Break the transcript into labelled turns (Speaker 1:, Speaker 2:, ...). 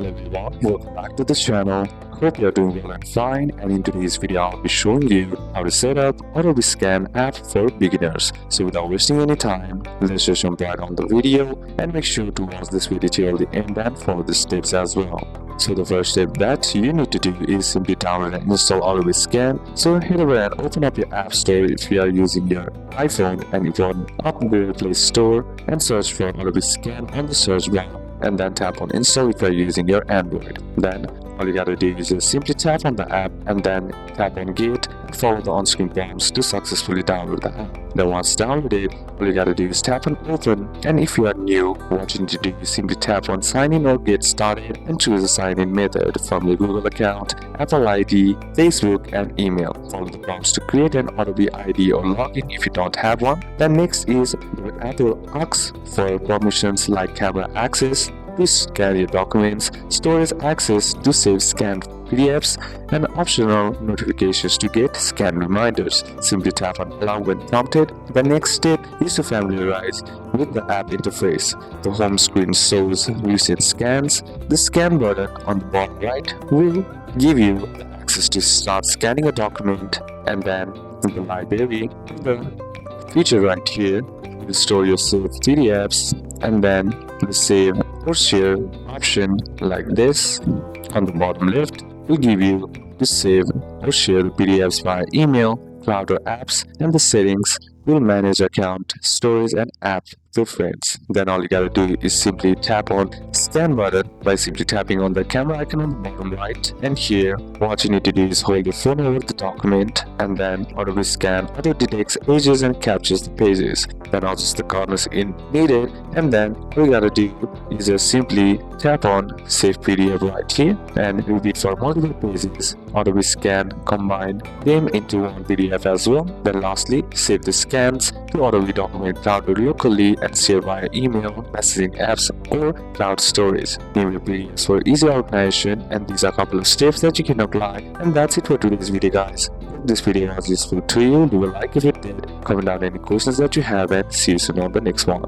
Speaker 1: Hello everyone, welcome back to the channel. Hope you are doing well and fine, and in today's video I'll be showing you how to set up Adobe Scan app for beginners. So without wasting any time, let's just jump right on the video and make sure to watch this video till the end and follow the steps as well. So the first step that you need to do is simply download and install Adobe Scan. So head over and open up your app store if you are using your iPhone, and you can open the Play Store and search for Adobe Scan on the search bar, and then tap on install if you are using your Android. Then all you gotta do is just simply tap on the app and then tap on get and follow the on-screen prompts to successfully download the app. Then once downloaded, all you gotta do is tap on open, and if you are new, what you need to do is simply tap on sign in or get started and choose a sign-in method from your Google account, Apple ID, Facebook and email. Follow the prompts to create an Adobe ID or login if you don't have one. Then next is your app will ask for permissions like camera access to scan your documents, storage access to save scanned PDFs, and optional notifications to get scan reminders. Simply tap on allow when prompted. The next step is to familiarize with the app interface. The home screen shows recent scans. The scan button on the bottom right will give you the access to start scanning a document, and then in the library, the feature right here will store your saved PDFs, and then the save or share option like this on the bottom left will give you to save or share the PDFs via email, cloud or apps, and the settings will manage account, storage and app preference. Then all you gotta do is simply tap on scan button by simply tapping on the camera icon on the bottom right, and here what you need to do is hold your phone over the document, and then Adobe Scan auto detects edges and captures the pages, then adjusts the corners in needed, and then all you gotta do is just simply tap on save PDF right here and repeat for multiple pages. Adobe Scan combine them into one PDF as well. Then lastly, save the scans to Adobe document cloud locally and share via email, messaging apps or cloud storage. Name your PDFs for easy organization, and these are a couple of steps that you can apply. And that's it for today's video, guys. If this video was useful to you, leave a like if it did, comment down any questions that you have, and see you soon on the next one.